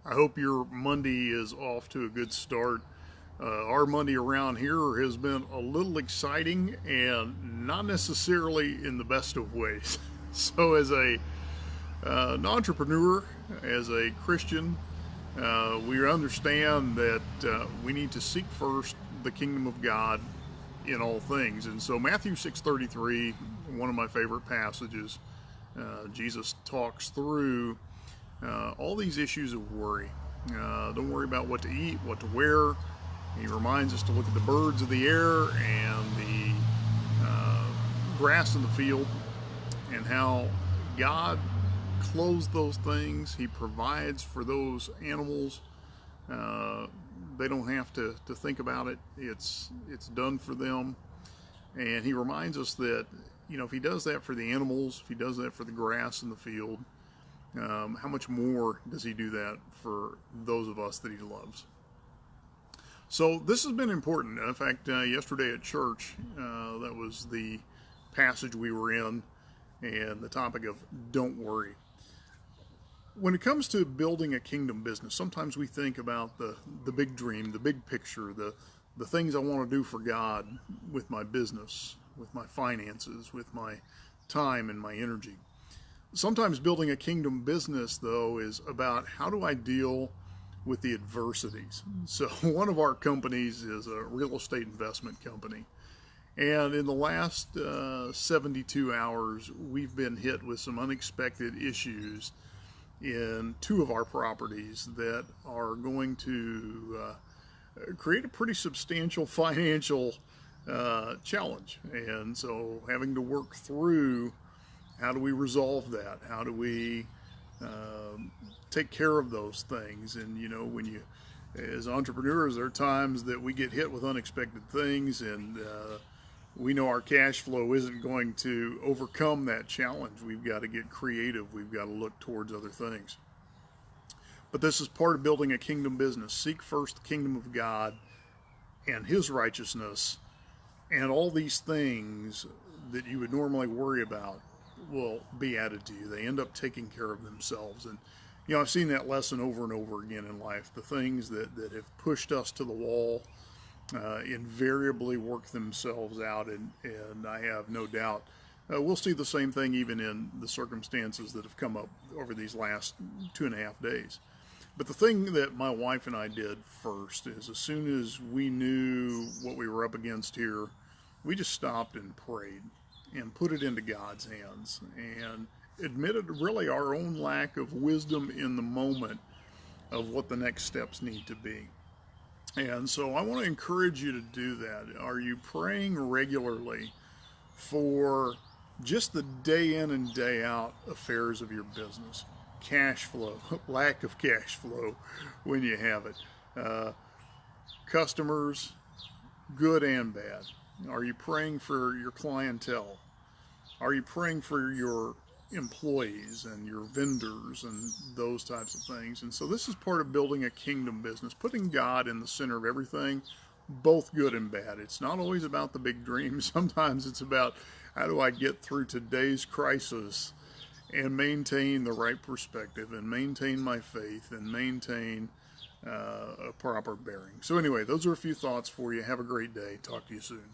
I hope your Monday is off to a good start. Our Monday around here has been a little exciting and not necessarily in the best of ways. So, as an entrepreneur, as a Christian, we understand that we need to seek first the kingdom of God in all things. And so, Matthew 6:33, one of my favorite passages, Jesus talks through all these issues of worry. Don't worry about what to eat, what to wear. He reminds us to look at the birds of the air and the grass in the field, and how God clothes those things. He provides for those animals. They don't have to think about it. It's done for them. And he reminds us that, if he does that for the animals, if he does that for the grass in the field, how much more does he do that for those of us that he loves? So this has been important. In fact, yesterday at church, that was the passage we were in, and the topic of don't worry. When it comes to building a kingdom business, sometimes we think about the big dream, the big picture, the things I want to do for God with my business, with my finances, with my time and my energy. Sometimes building a kingdom business, though, is about how do I deal with the adversities. So one of our companies is a real estate investment company. And in the last 72 hours, we've been hit with some unexpected issues in two of our properties that are going to create a pretty substantial financial challenge. And so having to work through, how do we resolve that? How do we take care of those things? And when as entrepreneurs, there are times that we get hit with unexpected things, and we know our cash flow isn't going to overcome that challenge. We've got to get creative. We've got to look towards other things. But this is part of building a kingdom business. Seek first the kingdom of God and his righteousness, and all these things that you would normally worry about will be added to you. They end up taking care of themselves. And I've seen that lesson over and over again in life. The things that have pushed us to the wall invariably work themselves out, and I have no doubt we'll see the same thing even in the circumstances that have come up over these last 2.5 days. But the thing that my wife and I did first is, as soon as we knew what we were up against here, we just stopped and prayed and put it into God's hands, and admitted really our own lack of wisdom in the moment of what the next steps need to be. And so I want to encourage you to do that. Are you praying regularly for just the day in and day out affairs of your business? Cash flow, lack of cash flow when you have it. Customers, good and bad. Are you praying for your clientele? Are you praying for your employees and your vendors and those types of things? And so this is part of building a kingdom business, putting God in the center of everything, both good and bad. It's not always about the big dream. Sometimes it's about, how do I get through today's crisis and maintain the right perspective, and maintain my faith, and maintain a proper bearing. So anyway, those are a few thoughts for you. Have a great day. Talk to you soon.